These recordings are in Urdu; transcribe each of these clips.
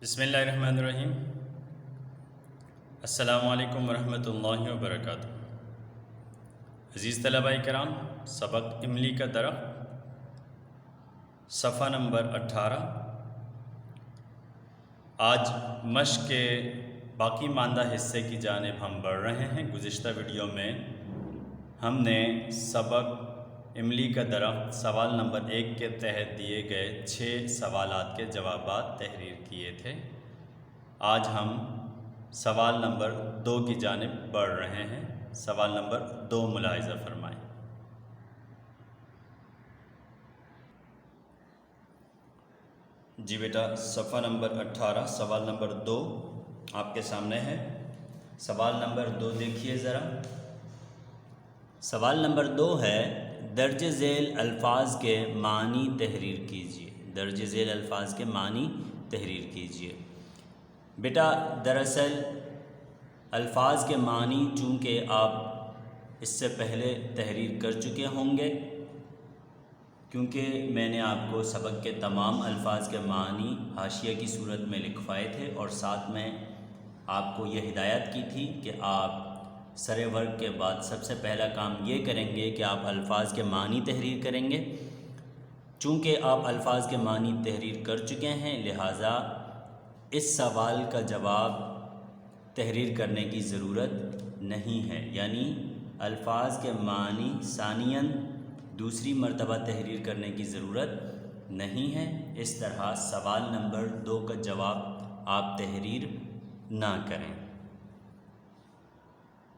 بسم اللہ الرحمن الرحیم۔ السلام علیکم ورحمۃ اللہ وبرکاتہ۔ عزیز طلباء کرام، سبق املی کا درخت صفحہ نمبر 18۔ آج مشق کے باقی ماندہ حصے کی جانب ہم بڑھ رہے ہیں۔ گزشتہ ویڈیو میں ہم نے سبق املی کا درخت سوال نمبر 1 کے تحت دیے گئے 6 سوالات کے جوابات تحریر کیے تھے۔ آج ہم سوال نمبر 2 کی جانب بڑھ رہے ہیں۔ سوال نمبر 2 ملاحظہ فرمائیں۔ جی بیٹا، صفحہ نمبر 18 سوال نمبر 2 آپ کے سامنے ہے۔ سوال نمبر 2 دیکھیے ذرا۔ سوال نمبر 2 ہے، درج ذیل الفاظ کے معنی تحریر کیجیے۔ درج ذیل الفاظ کے معنی تحریر کیجیے۔ بیٹا دراصل الفاظ کے معنی چونکہ آپ اس سے پہلے تحریر کر چکے ہوں گے، کیونکہ میں نے آپ کو سبق کے تمام الفاظ کے معنی حاشیہ کی صورت میں لکھوائے تھے، اور ساتھ میں آپ کو یہ ہدایت کی تھی کہ آپ سر ورق کے بعد سب سے پہلا کام یہ کریں گے کہ آپ الفاظ کے معنی تحریر کریں گے۔ چونکہ آپ الفاظ کے معنی تحریر کر چکے ہیں، لہٰذا اس سوال کا جواب تحریر کرنے کی ضرورت نہیں ہے، یعنی الفاظ کے معنی ثانیاً دوسری مرتبہ تحریر کرنے کی ضرورت نہیں ہے۔ اس طرح سوال نمبر 2 کا جواب آپ تحریر نہ کریں۔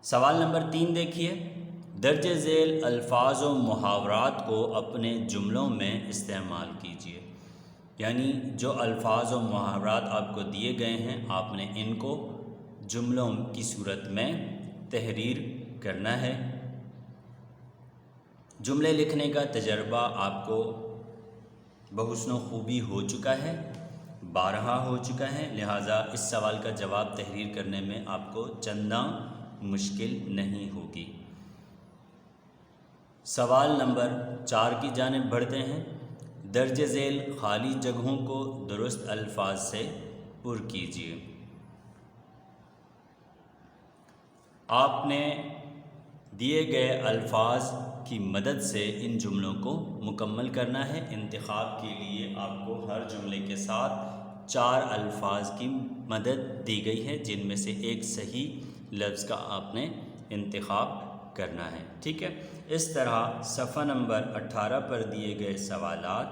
سوال نمبر 3 دیکھیے، درج ذیل الفاظ و محاورات کو اپنے جملوں میں استعمال کیجیے۔ یعنی جو الفاظ و محاورات آپ کو دیے گئے ہیں، آپ نے ان کو جملوں کی صورت میں تحریر کرنا ہے۔ جملے لکھنے کا تجربہ آپ کو بحسن و خوبی ہو چکا ہے، بارہا ہو چکا ہے، لہٰذا اس سوال کا جواب تحریر کرنے میں آپ کو چنداں مشکل نہیں ہوگی۔ سوال نمبر 4 کی جانب بڑھتے ہیں۔ درج ذیل خالی جگہوں کو درست الفاظ سے پر کیجیے۔ آپ نے دیے گئے الفاظ کی مدد سے ان جملوں کو مکمل کرنا ہے۔ انتخاب کے لیے آپ کو ہر جملے کے ساتھ 4 الفاظ کی مدد دی گئی ہے، جن میں سے ایک صحیح لفظ کا آپ نے انتخاب کرنا ہے، ٹھیک ہے۔ اس طرح صفحہ نمبر 18 پر دیے گئے سوالات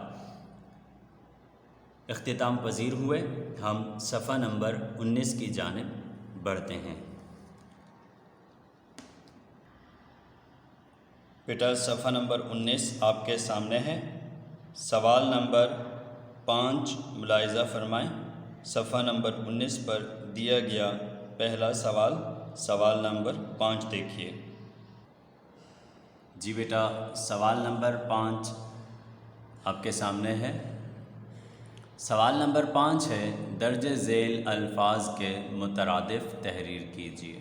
اختتام پذیر ہوئے۔ ہم صفحہ نمبر 19 کی جانب بڑھتے ہیں۔ بیٹا صفحہ نمبر 19 آپ کے سامنے ہے۔ سوال نمبر 5 ملاحظہ فرمائیں۔ صفحہ نمبر 19 پر دیا گیا پہلا سوال، سوال نمبر 5 دیکھیے۔ جی بیٹا، سوال نمبر 5 آپ کے سامنے ہے۔ سوال نمبر 5 ہے، درج ذیل الفاظ کے مترادف تحریر کیجیے۔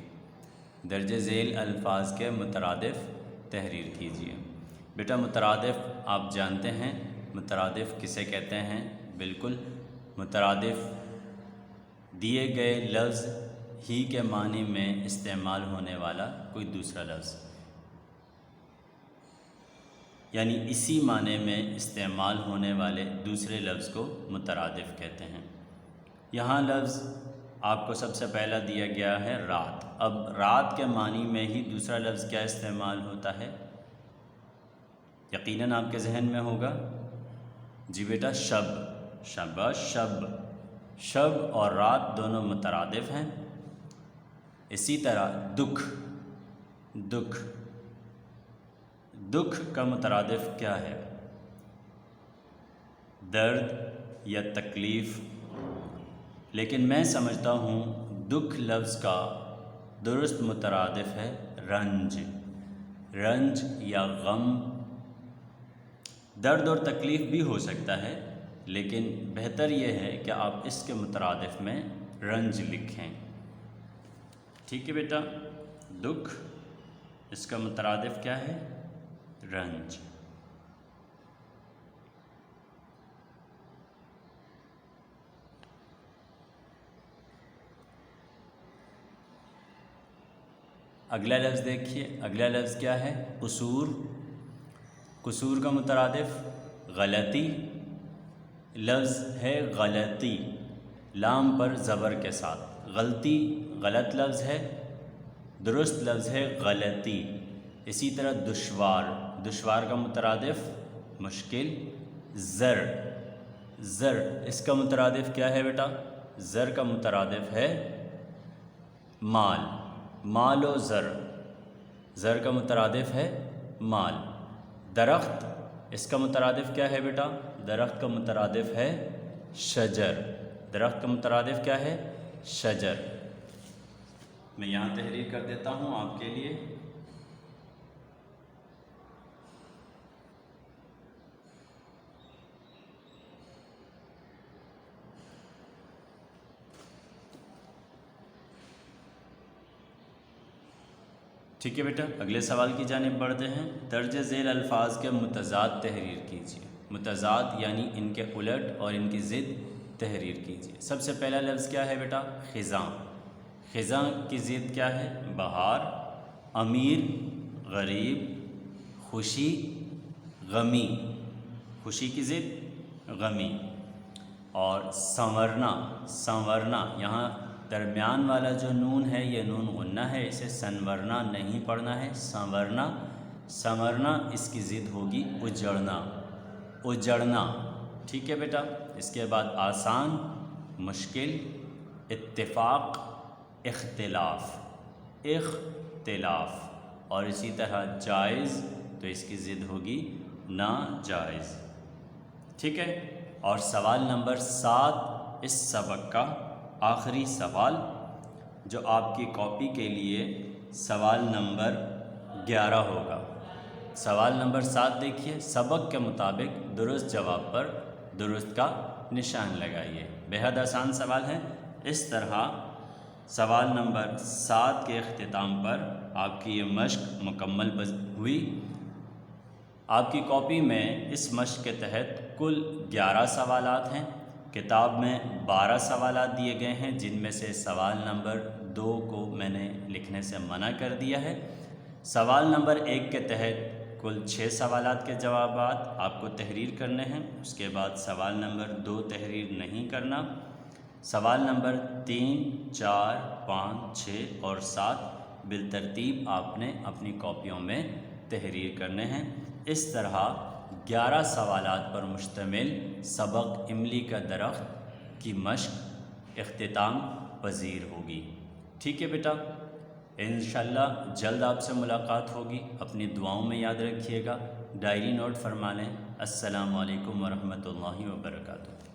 درج ذیل الفاظ کے مترادف تحریر کیجیے۔ بیٹا مترادف آپ جانتے ہیں، مترادف کسے کہتے ہیں؟ بالکل، مترادف دیے گئے لفظ ہی کے معنی میں استعمال ہونے والا کوئی دوسرا لفظ، یعنی اسی معنی میں استعمال ہونے والے دوسرے لفظ کو مترادف کہتے ہیں۔ یہاں لفظ آپ کو سب سے پہلا دیا گیا ہے رات۔ اب رات کے معنی میں ہی دوسرا لفظ کیا استعمال ہوتا ہے؟ یقیناً آپ کے ذہن میں ہوگا۔ جی بیٹا، شب۔ شب اور رات دونوں مترادف ہیں۔ اسی طرح دکھ کا مترادف کیا ہے؟ درد یا تکلیف، لیکن میں سمجھتا ہوں دکھ لفظ کا درست مترادف ہے رنج یا غم۔ درد اور تکلیف بھی ہو سکتا ہے، لیکن بہتر یہ ہے کہ آپ اس کے مترادف میں رنج لکھیں، ٹھیک ہے بیٹا۔ دکھ، اس کا مترادف کیا ہے؟ رنج۔ اگلا لفظ دیکھیے، اگلا لفظ کیا ہے؟ قصور۔ قصور کا مترادف غلطی، لفظ ہے غلطی، لام پر زبر کے ساتھ۔ غلطی غلط لفظ ہے، درست لفظ ہے غلطی۔ اسی طرح دشوار، دشوار کا مترادف مشکل۔ زر، زر اس کا مترادف کیا ہے بیٹا؟ زر کا مترادف ہے مال، مال و زر، زر کا مترادف ہے مال۔ درخت، اس کا مترادف کیا ہے بیٹا؟ درخت کا مترادف ہے شجر، درخت کا مترادف کیا ہے؟ شجر۔ میں یہاں تحریر کر دیتا ہوں آپ کے لیے۔ ٹھیک ہے بیٹا، اگلے سوال کی جانب بڑھتے ہیں۔ درج ذیل الفاظ کے متضاد تحریر کیجیے۔ متضاد یعنی ان کے الٹ اور ان کی ضد تحریر کیجیے۔ سب سے پہلا لفظ کیا ہے بیٹا؟ خزاں۔ خزاں کی ضد کیا ہے؟ بہار۔ امیر، غریب، خوشی، غمی، خوشی کی ضد غمی۔ اور سنورنا، سنورنا یہاں درمیان والا جو نون ہے یہ نون غنہ ہے، اسے سنورنا نہیں پڑھنا ہے، سنورنا۔ سنورنا اس کی ضد ہوگی اجڑنا، اجڑنا۔ ٹھیک ہے بیٹا، اس کے بعد آسان، مشکل، اتفاق، اختلاف، اختلاف۔ اور اسی طرح جائز تو اس کی ضد ہوگی ناجائز۔ ٹھیک ہے، اور سوال نمبر 7 اس سبق کا آخری سوال، جو آپ کی کاپی کے لیے سوال نمبر 11 ہوگا۔ سوال نمبر 7 دیکھیے، سبق کے مطابق درست جواب پر درست کا نشان لگائیے۔ بہت آسان سوال ہے۔ اس طرح سوال نمبر 7 کے اختتام پر آپ کی یہ مشق مکمل ہوئی۔ آپ کی کاپی میں اس مشق کے تحت کل 11 سوالات ہیں۔ کتاب میں 12 سوالات دیے گئے ہیں، جن میں سے سوال نمبر 2 کو میں نے لکھنے سے منع کر دیا ہے۔ سوال نمبر 1 کے تحت کل 6 سوالات کے جوابات آپ کو تحریر کرنے ہیں۔ اس کے بعد سوال نمبر 2 تحریر نہیں کرنا۔ سوال نمبر 3، 4، 5، 6 اور 7 بالترتیب آپ نے اپنی کاپیوں میں تحریر کرنے ہیں۔ اس طرح 11 سوالات پر مشتمل سبق املی کا درخت کی مشق اختتام پذیر ہوگی۔ ٹھیک ہے بیٹا، انشاءاللہ جلد آپ سے ملاقات ہوگی۔ اپنی دعاؤں میں یاد رکھیے گا، ڈائری نوٹ فرما لیں۔ السلام علیکم ورحمۃ اللہ وبرکاتہ۔